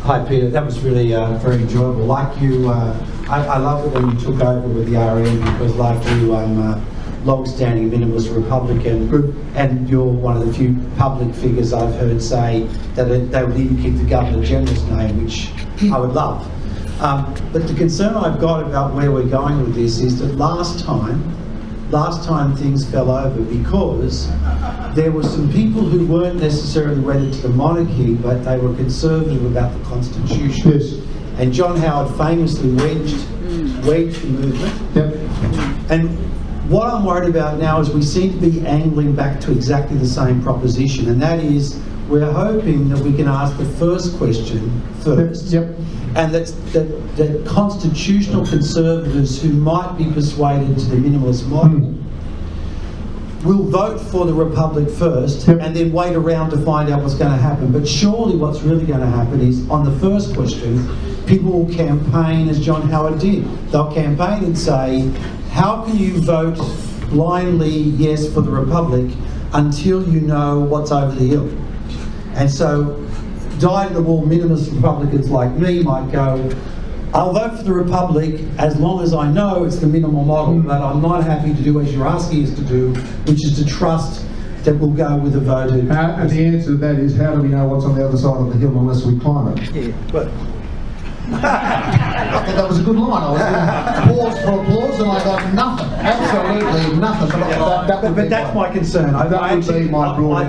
Hi Peter, that was really very enjoyable. Like you, I love it when you took over with the RM because like you, I'm a long-standing minimalist Republican and you're one of the few public figures I've heard say that they would even keep the Governor-General's name, which I would love. But the concern I've got about where we're going with this is that last time things fell over because there were some people who weren't necessarily wedded to the monarchy, but they were conservative about the Constitution. Yes. And John Howard famously wedged the movement. Yep. And what I'm worried about now is we seem to be angling back to exactly the same proposition, and that is we're hoping that we can ask the first question first. Yep. And that constitutional conservatives who might be persuaded to the minimalist model will vote for the Republic first and then wait around to find out what's going to happen. But surely what's really going to happen is, on the first question, people will campaign as John Howard did. They'll campaign and say, how can you vote blindly yes for the Republic until you know what's over the hill? And so dyed-in-the-wool minimalist Republicans like me might go, I'll vote for the Republic as long as I know it's the minimal model, but I'm not happy to do as you're asking us to do, which is to trust that we'll go with the vote. And the answer to that is, how do we know what's on the other side of the hill unless we climb it? Yeah, but I thought that was a good line. I was pause for applause and I got nothing. Absolutely nothing. But that's my concern. I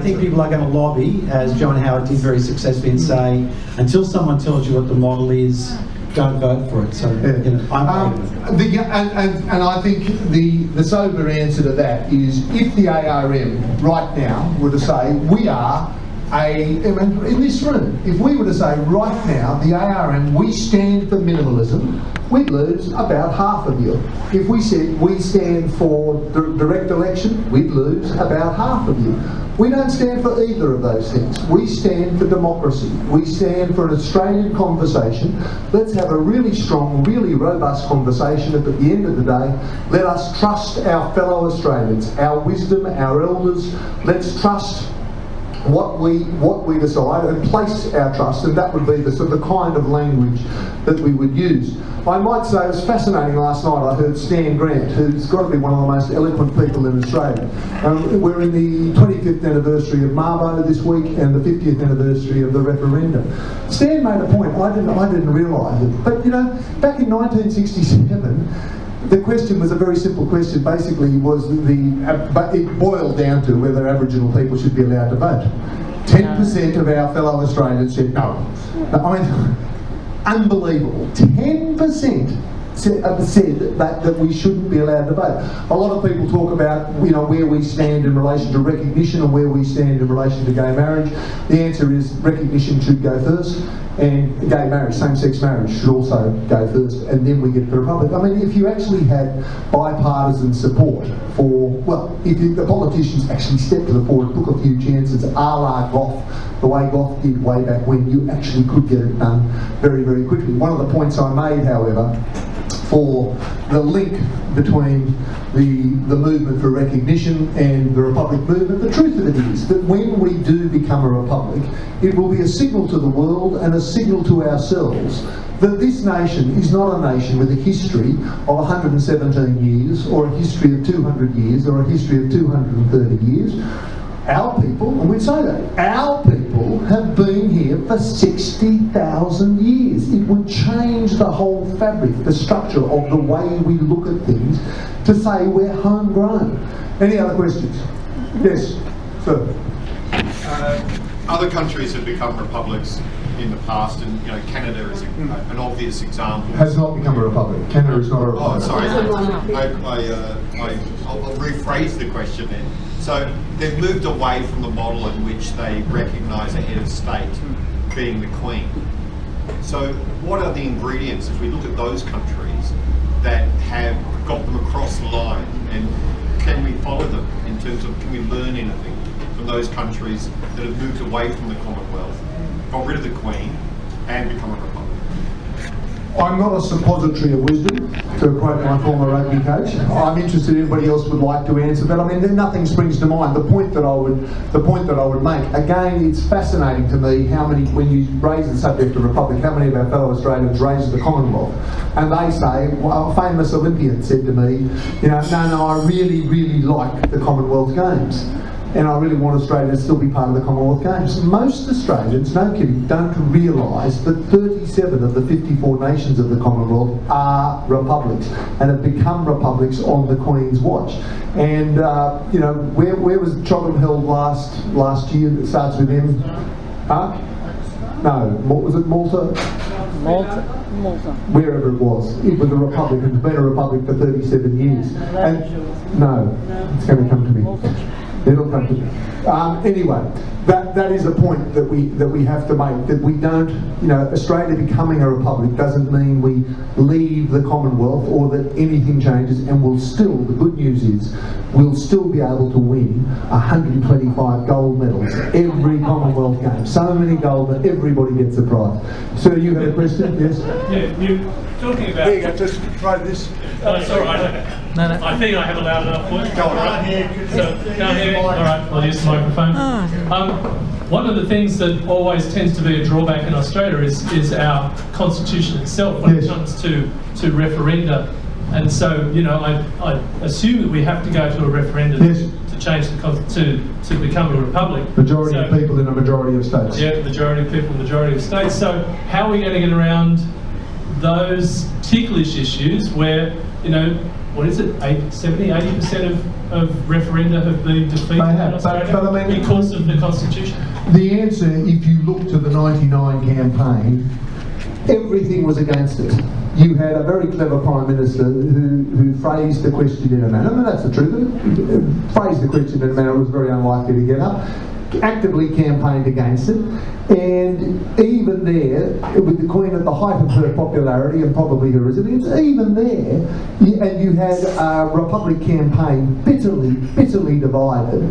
think people are going to lobby, as John Howard did very successfully, and say, until someone tells you what the model is, don't vote for it. So, you know, and I think the sober answer to that is, if the ARM right now were to say, we are in this room, if we were to say right now, the ARM, we stand for minimalism, we'd lose about half of you. If we said we stand for direct election, we'd lose about half of you. We don't stand for either of those things. We stand for democracy. We stand for an Australian conversation. Let's have a really strong, really robust conversation, and at the end of the day, let us trust our fellow Australians, our wisdom, our elders. Let's trust what we decide and place our trust, and that would be the sort of kind of language that we would use. I might say it was fascinating last night. I heard Stan Grant, who's got to be one of the most eloquent people in Australia. We're in the 25th anniversary of Mabo this week and the 50th anniversary of the referendum. Stan made a point. I didn't realise it, but you know, back in 1967. The question was a very simple question. Basically, but it boiled down to whether Aboriginal people should be allowed to vote. 10% of our fellow Australians said no. I mean, unbelievable. 10% said that we shouldn't be allowed to vote. A lot of people talk about, you know, where we stand in relation to recognition and where we stand in relation to gay marriage. The answer is recognition should go first, and gay marriage, same-sex marriage, should also go first, and then we get the Republic. I mean, if you actually had bipartisan support for, well, if the politicians actually stepped to the fore and took a few chances, a la Gough, the way Gough did way back when, you actually could get it done very, very quickly. One of the points I made, however, for the link between the movement for recognition and the Republic movement, the truth of it is that when we do become a republic, it will be a signal to the world and a signal to ourselves that this nation is not a nation with a history of 117 years, or a history of 200 years, or a history of 230 years. Our people, and we'd say that, our people have been here for 60,000 years. It would change the whole fabric, the structure of the way we look at things, to say we're homegrown. Any other questions? Yes, sir. Other countries have become republics in the past, and you know, Canada is an obvious example. Has not become a republic. Canada is not a republic. Oh, sorry. I'll rephrase the question then. So they've moved away from the model in which they recognise a head of state being the Queen. So what are the ingredients, if we look at those countries, that have got them across the line, and can we follow them in terms of, can we learn anything from those countries that have moved away from the Commonwealth, got rid of the Queen, and become a republic? I'm not a suppository of wisdom, to quote my former rugby coach. I'm interested if anybody else would like to answer that. I mean, nothing springs to mind. The point that I would make, again, it's fascinating to me how many, when you raise the subject of Republic, how many of our fellow Australians raise the Commonwealth. And they say, well, a famous Olympian said to me, you know, no, I really, really like the Commonwealth Games. And I really want Australia to still be part of the Commonwealth Games. Most Australians, no kidding, don't realise that 37 of the 54 nations of the Commonwealth are republics and have become republics on the Queen's watch. And, you know, where was Chobham held last year that starts with M? Huh? No, what was it, Malta? Malta. Wherever it was a republic, and it's been a republic for 37 years. And no, it's going to come to me. It'll come to me. Anyway, that is a point that we have to make, that we don't, you know, Australia becoming a republic doesn't mean we leave the Commonwealth or that anything changes, and we'll still, the good news is, we'll still be able to win 125 gold medals every Commonwealth game. So many gold that everybody gets a prize. Sir, you had a question? Yes? Yeah, you're talking about... There you go, just try this. It's all right. No. I think I have a loud enough voice. Go on, right here. So, can't hear me? All right, I'll use the microphone. One of the things that always tends to be a drawback in Australia is our constitution itself when it comes to referenda. And so, you know, I assume that we have to go to a referendum to change to become a republic. Majority of people in a majority of states. Yeah, majority of people, majority of states. So how are we going to get around those ticklish issues where, you know, what is it, 80% of referenda have been defeated in Australia but I mean, because of the Constitution? The answer, if you look to the 99 campaign, everything was against it. You had a very clever Prime Minister who phrased the question in a manner, and that's the truth, phrased the question in a manner that was very unlikely to get up, actively campaigned against it, and even there, with the Queen at the height of her popularity and probably her resilience, even there, and you had a Republic campaign bitterly divided,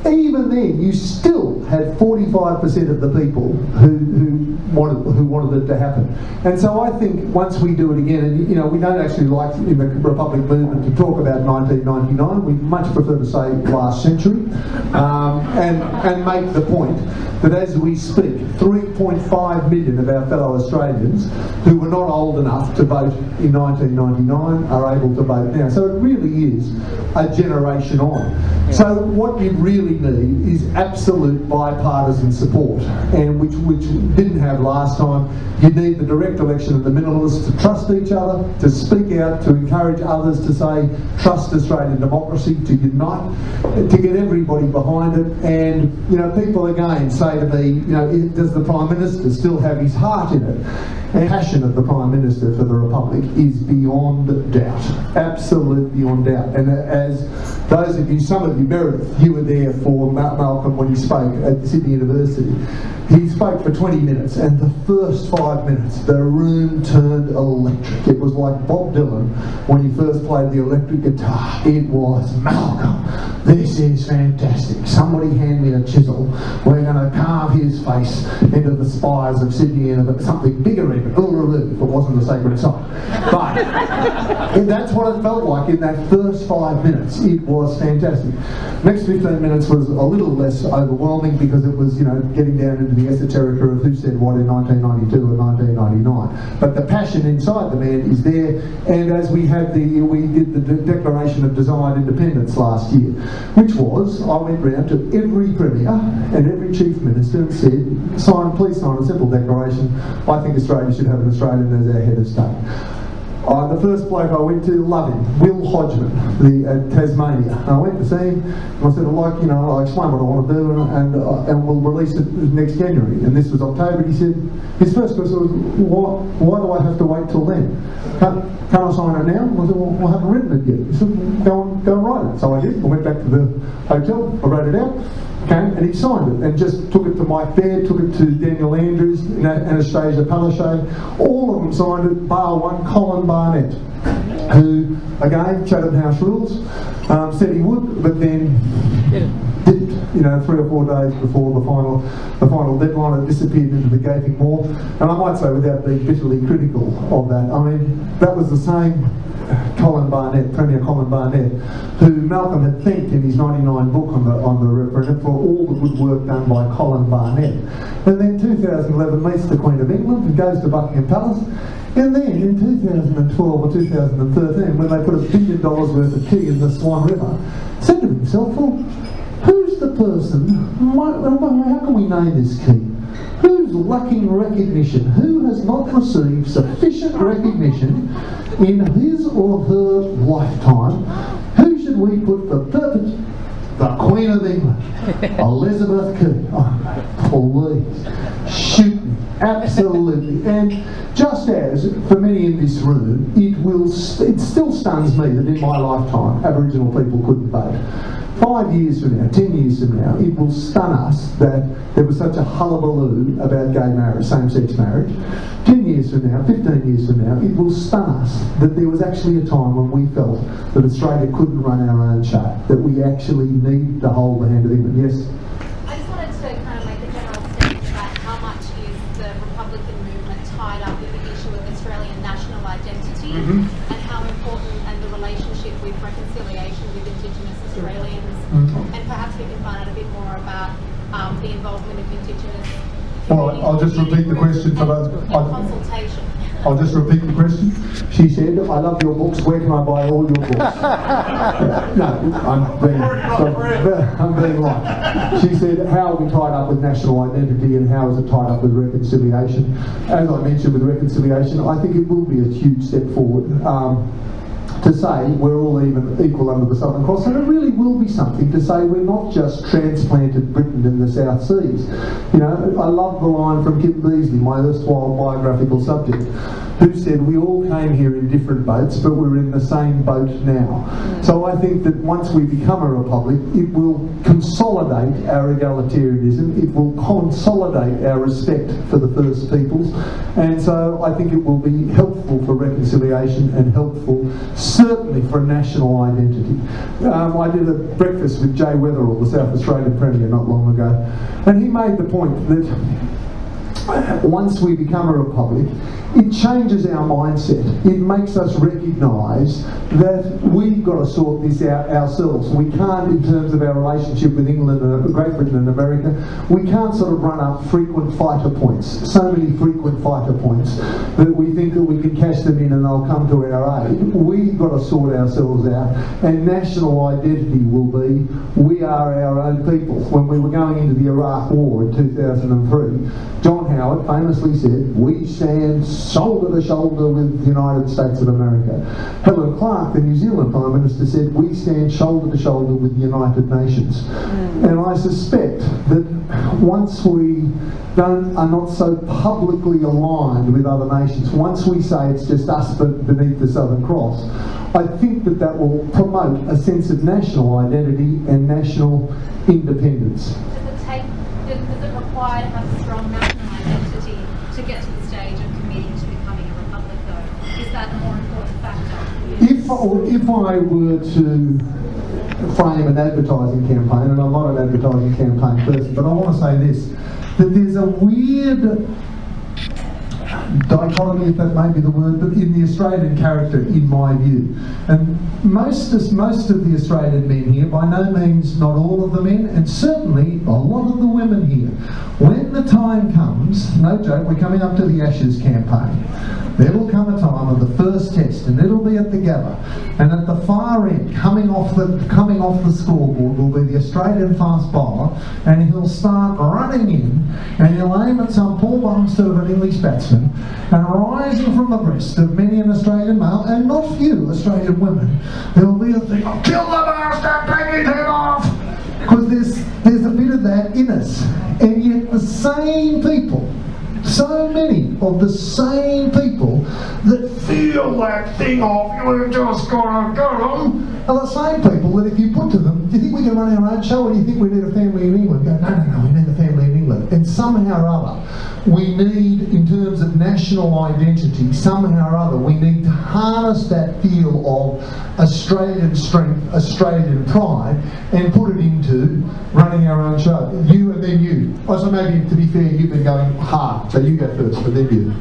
even then you still had 45% of the people who wanted it to happen. And so I think once we do it again, and you know, we don't actually like in the Republic movement to talk about 1999, we much prefer to say last century, and make the point that as we speak, 3.5 million of our fellow Australians who were not old enough to vote in 1999 are able to vote now. So it really is a generation on. Yes. So what you really need is absolute bipartisan support, and which didn't have last time. You need the direct election of the minimalists to trust each other, to speak out, to encourage others to say, trust Australian democracy, to unite, to get everybody behind it. And, you know, people again say to me, you know, does the Prime Minister still have his heart in it? And the passion of the Prime Minister for the Republic is beyond doubt, absolute beyond doubt. And as those of you, some of you, Meredith, you were there for Malcolm when he spoke at Sydney University. He spoke for 20 minutes, and the first 5 minutes, the room turned electric. It was like Bob Dylan when he first played the electric guitar. It was, Malcolm, this is fantastic. Somebody hand me a chisel. We're going to carve his face into the spires of Sydney and something bigger even. Uluru, if it wasn't a sacred site. But that's what it felt like in that first 5 minutes. It was fantastic. Next 15 minutes was a little less overwhelming because it was, you know, getting down into the esoteric of who said what in 1992 or 1999. But the passion inside the man is there, and as we did the Declaration of Desired Independence last year, which was, I went round to every Premier and every Chief Minister and said, please sign a simple declaration. I think Australia should have an Australian as our head of state. The first bloke I went to, love him, Will Hodgman, at Tasmania. And I went to see him, and I said, I'll explain what I want to do, and we'll release it next January. And this was October. And he said, his first question was, why do I have to wait till then? Can't I sign it now? I said, well, I haven't written it yet. He said, go and write it. So I did. I went back to the hotel, I wrote it out. Came and he signed it and just took it to Mike Baird, took it to Daniel Andrews, Anastasia Palaszczuk. All of them signed it, bar one, Colin Barnett, who, again, Chatham House rules, said he would, but then didn't. you know, 3 or 4 days before the final deadline, it disappeared into the gaping maw. And I might say, without being bitterly critical of that, I mean, that was the same Colin Barnett, Premier Colin Barnett, who Malcolm had thanked in his 99 book on the referendum for all the good work done by Colin Barnett. And then 2011 meets the Queen of England and goes to Buckingham Palace. And then in 2012 or 2013, when they put $1 billion worth of tea in the Swan River, said to himself, well, who's the person, how can we name this key? Who's lacking recognition? Who has not received sufficient recognition in his or her lifetime? Who should we put for perpetuity? The Queen of England, Elizabeth Key. Oh, please, shoot me. Absolutely. And just as, for many in this room, it still stuns me that in my lifetime, Aboriginal people couldn't vote. 5 years from now, 10 years from now, it will stun us that there was such a hullabaloo about gay marriage, same-sex marriage. 10 years from now, 15 years from now, it will stun us that there was actually a time when we felt that Australia couldn't run our own show, that we actually need to hold the hand of England. Yes? I just wanted to kind of make a general statement about how much is the Republican movement tied up with the issue of Australian national identity and how important and the relationship with reconciliation with Indigenous Australians. And perhaps we can find out a bit more about the involvement of Indigenous. All right, I'll just repeat the question for those. Consultation. I'll just repeat the question. She said, I love your books, where can I buy all your books? No, I'm being right. She said, how are we tied up with national identity and how is it tied up with reconciliation? As I mentioned with reconciliation, I think it will be a huge step forward. To say we're all equal under the Southern Cross, and it really will be something to say we're not just transplanted Britain in the South Seas. You know, I love the line from Kim Beazley, my erstwhile biographical subject, who said we all came here in different boats, but we're in the same boat now. So I think that once we become a republic, it will consolidate our egalitarianism, it will consolidate our respect for the First Peoples, and so I think it will be helpful for reconciliation and helpful certainly for national identity. I did a breakfast with Jay Weatherall, the South Australian Premier, not long ago, and he made the point that once we become a republic, it changes our mindset. It makes us recognise that we've got to sort this out ourselves. We can't, in terms of our relationship with England, Great Britain and America, we can't sort of run up frequent fighter points, so many frequent fighter points, that we think that we can cash them in and they'll come to our aid. We've got to sort ourselves out, and national identity will be, we are our own people. When we were going into the Iraq War in 2003, John Howard famously said, we stand shoulder to shoulder with the United States of America. Helen Clark, the New Zealand Prime Minister, said we stand shoulder to shoulder with the United Nations. And I suspect that once we are not so publicly aligned with other nations, once we say it's just us but beneath the Southern Cross, I think that that will promote a sense of national identity and national independence. Does it require to have a strong national identity to get to the stage of committing to becoming a republic, though? Is that a more important factor? If I were to frame an advertising campaign, and I'm not an advertising campaign person, but I want to say this, that there's a weird dichotomy, if that may be the word, but in the Australian character, in my view. And most of the Australian men here, by no means not all of the men, and certainly a lot of the women here, when the time comes, no joke, we're coming up to the Ashes campaign, there will come a time of the first test, and it'll be at the Gabba, and at the far end, coming off the scoreboard, will be the Australian fast bowler, and he'll start running in, and he'll aim at some poor bumster of an English batsman, and rising from the breast of many an Australian male, and not few Australian women, there'll be a thing of, kill the bastard, take his head off! Because there's a bit of that in us, and yet the same people, so many of the same people that feel that thing off, you've just got to go them, are the same people that if you put to them, do you think we can run our own show, or do you think we need a family in England? Go, no, we need a family in England. and somehow or other, we need, in terms of national identity, somehow or other, we need to harness that feel of Australian strength, Australian pride, and put it into running our own show. You and then you. Also, maybe, to be fair, you've been going hard, so you go first, but then you.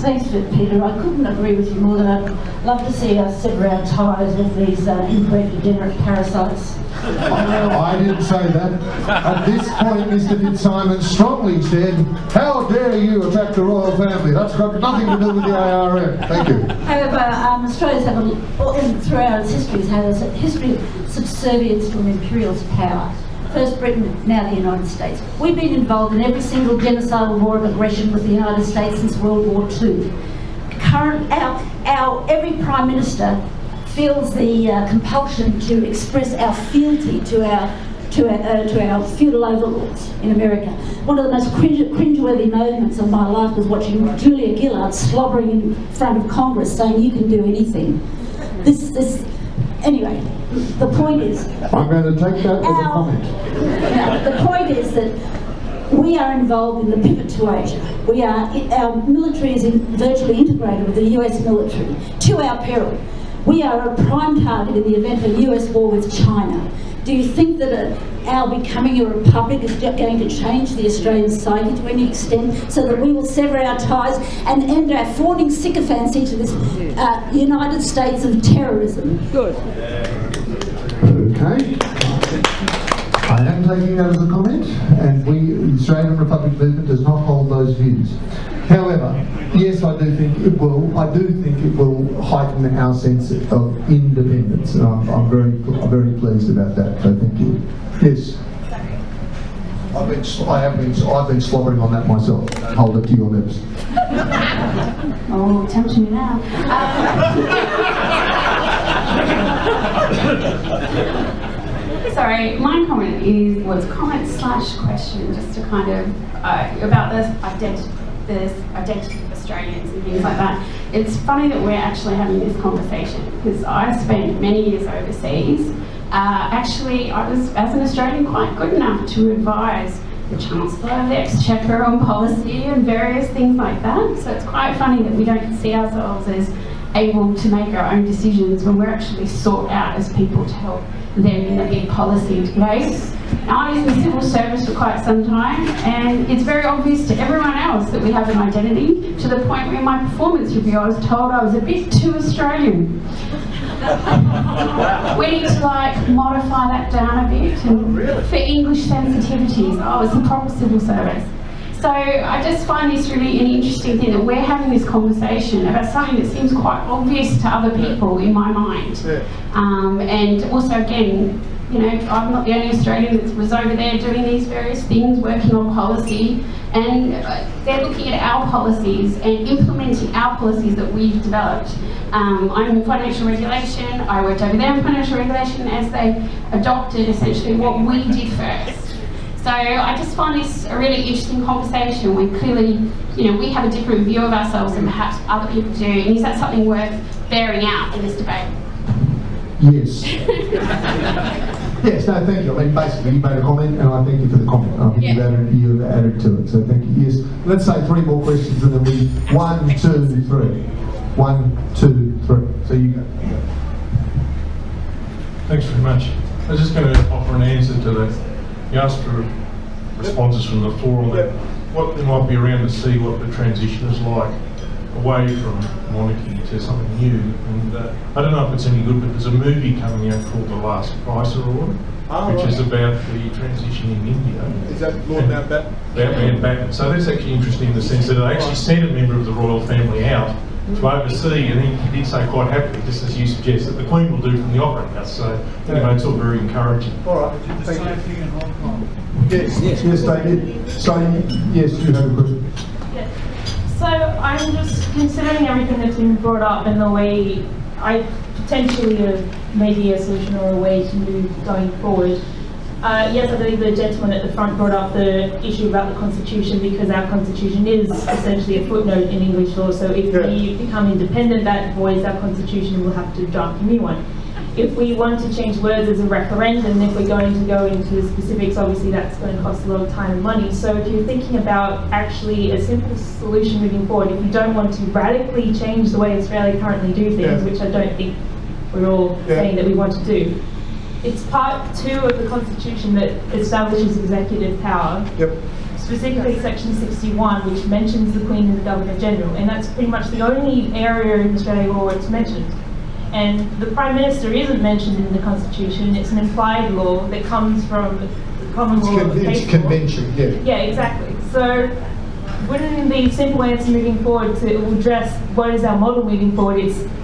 Thanks for it, Peter. I couldn't agree with you more than I'd love to see us sever our ties with these inbred degenerate parasites. I didn't say that. At this point, Mr. Fitzsimons strongly said, "How dare you attack the royal family? That's got nothing to do with the ARM." Thank you. However, Australia's throughout its history has had a history of subservience to an imperialist power. First Britain, now the United States. We've been involved in every single genocidal war of aggression with the United States since World War II. Every Prime Minister feels the compulsion to express our fealty to our feudal overlords in America. One of the most cringeworthy moments of my life was watching Julia Gillard slobbering in front of Congress saying, "You can do anything." Anyway, the point is... I'm going to take that as a comment. The point is that we are involved in the pivot to Asia. Our military is virtually integrated with the US military, to our peril. We are a prime target in the event of a US war with China. Do you think that our becoming a republic is going to change the Australian psyche to any extent, so that we will sever our ties and end our fawning sycophancy to this United States of terrorism? Good. Okay. I am taking that as a comment, and the Australian Republic movement does not hold those views. However, yes, I do think it will. I do think it will heighten our sense of independence, and I'm very pleased about that. So thank you. Yes. I've been slobbering on that myself. Hold it to your lips. Oh, tempting me now. Sorry, my comment was comment/question, just to kind of about this identity of Australians and things like that. It's funny that we're actually having this conversation, because I spent many years overseas. Actually, I was, as an Australian, quite good enough to advise the Chancellor of the Exchequer on policy and various things like that. So it's quite funny that we don't see ourselves as able to make our own decisions when we're actually sought out as people to help them in the big policy in place. I was in the civil service for quite some time, and it's very obvious to everyone else that we have an identity, to the point where in my performance review I was told I was a bit too Australian. We need to modify that down a bit, and for English sensitivities, it's the proper civil service. So I just find this really an interesting thing, that we're having this conversation about something that seems quite obvious to other people in my mind. And also, again, I'm not the only Australian that was over there doing these various things, working on policy, and they're looking at our policies and implementing our policies that we've developed. I'm in financial regulation. I worked over there in financial regulation as they adopted essentially what we did first. So I just find this a really interesting conversation when clearly, we have a different view of ourselves than perhaps other people do. And is that something worth bearing out in this debate? Yes. Yes, no, thank you. I mean, basically, you made a comment, and I thank you for the comment. I think you've added to it, so thank you. Yes, let's say 3 more questions, and then we 1, 2, 3. 1, 2, 3. So you go. Thanks very much. I was just going to offer an answer to that. You asked for responses from the floor on that. What there might be around to see what the transition is like away from monarchy to something new. And I don't know if it's any good, but there's a movie coming out called The Last Price Award, which is about the transition in India. Is that Lord Mountbatten? Mountbatten. So that's actually interesting in the sense that they actually sent a member of the royal family out to oversee, and he did say quite happily, just as you suggest, that the Queen will do from the Opera House. So anyway, it's all very encouraging. All right. Did the same thing in Hong Kong? Yes, they did. So, yes, you have a question. Yeah. So I'm just considering everything that's been brought up and the way maybe a solution or a way to move going forward. Yes, I believe the gentleman at the front brought up the issue about the Constitution, because our Constitution is essentially a footnote in English law. So if we become independent, that voids our Constitution, and we'll have to draft a new one. if we want to change words as a referendum, if we're going to go into the specifics, obviously that's going to cost a lot of time and money. So if you're thinking about actually a simple solution moving forward, if you don't want to radically change the way Australia currently do things, which I don't think we're all saying that we want to do, it's part 2 of the Constitution that establishes executive power. Specifically section 61, which mentions the Queen and the Governor-General, and that's pretty much the only area in Australian law where it's mentioned. And the Prime Minister isn't mentioned in the Constitution, it's an implied law that comes from the common law of the case law. Convention, Yeah, exactly. So wouldn't the simple answer moving forward to address what is our model moving forward,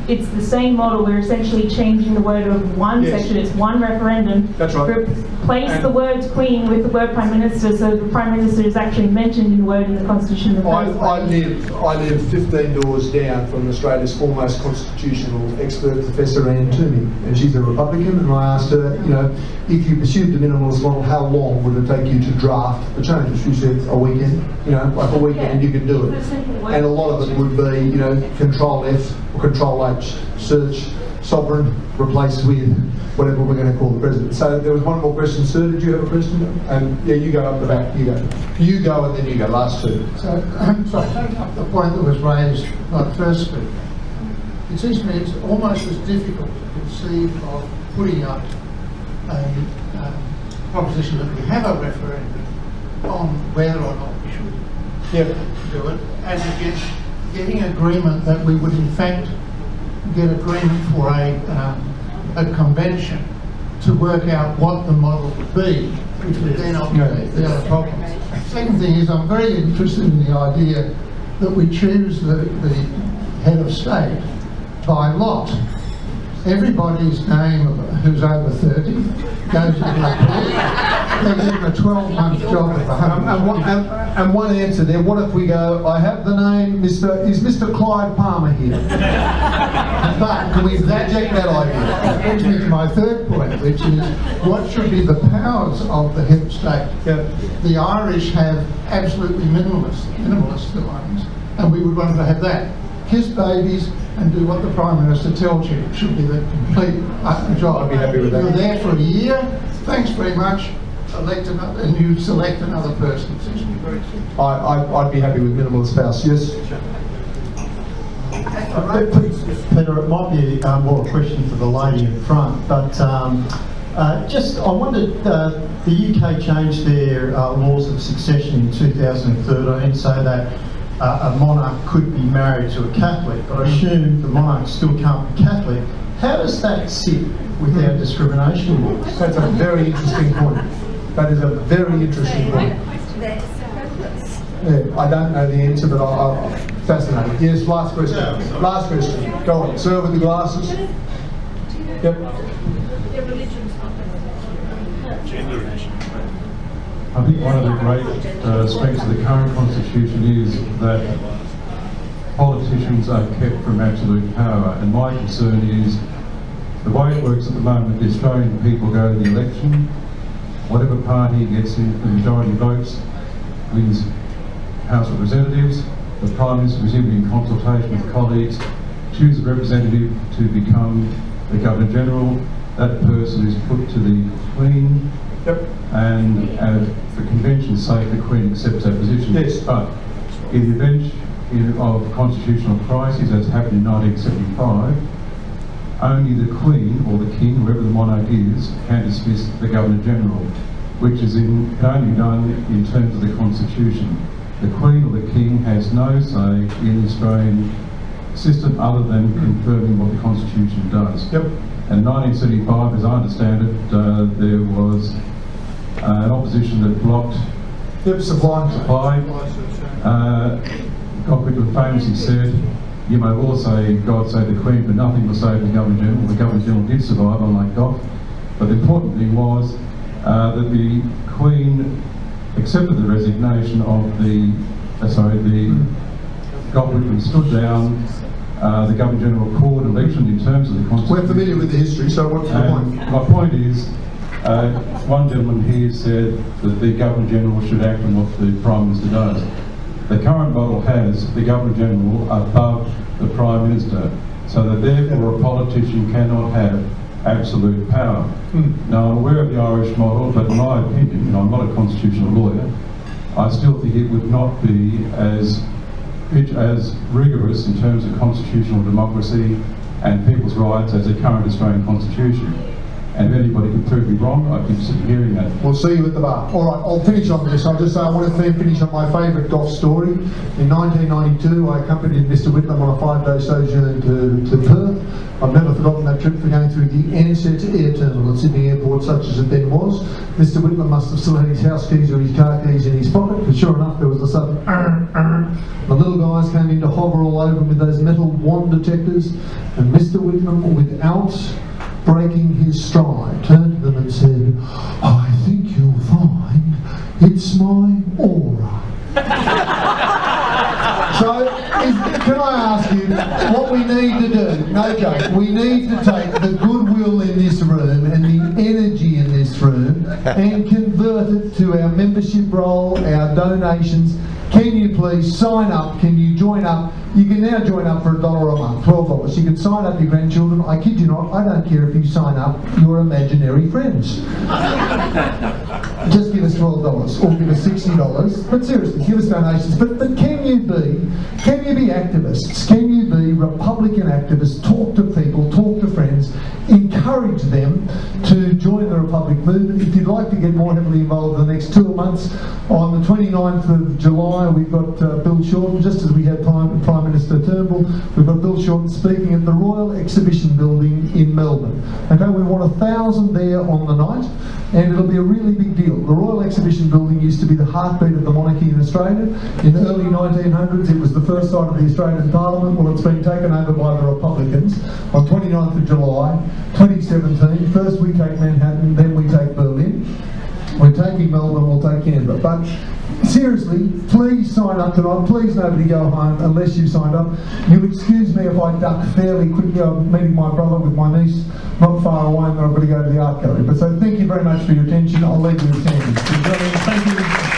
it's the same model, we're essentially changing the word of one section, it's one referendum. That's right. Replace the word Queen with the word Prime Minister, so the Prime Minister is actually mentioned in the word in the Constitution. I live 15 doors down from Australia's foremost constitutional expert, Professor Anne Toomey, and she's a Republican, and I asked her, you know, if you pursued the minimalist model, how long would it take you to draft the changes? She said, a weekend, you know, like a weekend you could do it. And a lot of it would be, you know, Control F or Control H, search, sovereign, replaced with whatever we're going to call the president. So there was one more question, sir. Did you have a question? Yeah, you go up the back. You go. You go, and then you go. Last two. So taking up the point that was raised by the first speaker, it seems to me it's almost as difficult to conceive of putting up a proposition that we have a referendum on whether or not we should do it, as against getting agreement that we would in fact get agreement for a convention to work out what the model would be, which would then obviate the other problems. Second thing is, I'm very interested in the idea that we choose the head of state by lot. Everybody's name who's over 30 goes into a pool. They give a 12-month job of 100. And one answer there, what if we go, I have the name, is Mr. Clive Palmer here? But can we reject that idea? That brings me to my third point, which is what should be the powers of the head of state. The Irish have absolutely minimalist ones, and we would want to have that. Kiss babies and do what the Prime Minister tells you. It should be the complete job. I'd be happy with that. You're there for a year, thanks very much, elect another, and you select another person. It seems to be very simple. I'd be happy with minimalist powers. Yes? Peter, it might be more a question for the lady in front, but I wondered, the UK changed their laws of succession in 2013 so that a monarch could be married to a Catholic, but I assume the monarch still can't be Catholic. How does that sit with our discrimination laws? That's a very interesting point. That is a very interesting point. Yeah, I don't know the answer, but I'm fascinated. Yes, last question. Last question. Go on. Sir with the glasses. Yep. I think one of the great strengths of the current constitution is that politicians are kept from absolute power, and my concern is the way it works at the moment, the Australian people go to the election, whatever party gets in the majority votes wins House of Representatives, the Prime Minister is in consultation with colleagues, choose a representative to become the Governor-General, that person is put to the Queen, and for convention's sake, the Queen accepts that position. Yes. But in the event of constitutional crisis, as happened in 1975, only the Queen or the King, whoever the monarch is, can dismiss the Governor-General, which is only done in terms of the Constitution. The Queen or the King has no say in the Australian system other than confirming what the Constitution does. And in 1975, as I understand it, there was an opposition that blocked supply. Godwin famously said, you may all say God save the Queen, but nothing will save the Governor-General. The Governor-General did survive, unlike Gough. But the important thing was that the Queen accepted the resignation of the Godwin stood down the Governor-General called election in terms of the Constitution. We're familiar with the history, so what's the point? My point is, one gentleman here said that the Governor-General should act on what the Prime Minister does. The current model has the Governor-General above the Prime Minister, so that therefore a politician cannot have absolute power. Now, I'm aware of the Irish model, but in my opinion, and I'm not a constitutional lawyer, I still think it would not be as rigorous in terms of constitutional democracy and people's rights as the current Australian Constitution. And if anybody could prove me wrong, I'd consider hearing that. We'll see you at the bar. All right, I'll finish on this. I'll just say I want to finish on my favourite golf story. In 1992, I accompanied Mr. Whitlam on a 5-day sojourn to Perth. I've never forgotten that trip for going through the Ansett Air Terminal at Sydney Airport, such as it then was. Mr. Whitlam must have still had his house keys or his car keys in his pocket, because sure enough, there was a sudden The little guys came in to hover all over him with those metal wand detectors, and Mr. Whitlam, without breaking his stride, turned to them and said, "I think you'll find it's my aura." So, can I ask you what we need to do? No joke. We need to take the goodwill in this room and the energy in this room and convert it to our membership roll, our donations. Can you please sign up? Can you join up? You can now join up for $1 a month, $12. You can sign up your grandchildren. I kid you not, I don't care if you sign up your imaginary friends. Just give us $12 or give us $60. But seriously, give us donations. But can you be activists? Can you be Republican activists? Talk to people, talk to friends, encourage them to join the Republic movement. If you'd like to get more heavily involved in the next 2 months, on the 29th of July, we've got Bill Shorten, just as we had Prime Minister Turnbull, we've got Bill Shorten speaking at the Royal Exhibition Building in Melbourne. Okay, we want 1,000 there on the night, and it'll be a really big deal. The Royal Exhibition Building used to be the heartbeat of the monarchy in Australia. In the early 1900s, it was the first site of the Australian Parliament. Well, it's been taken over by the Republicans. On 29th of July, 2017, first we take Manhattan, then we take Berlin. We're taking Melbourne, we'll take Canberra. But seriously, please sign up tonight. Please nobody go home unless you've signed up. You'll excuse me if I duck fairly quickly. I'm meeting my brother with my niece not far away, and then I've got to go to the art gallery. But so thank you very much for your attention. I'll leave you with Sandy. Thank you.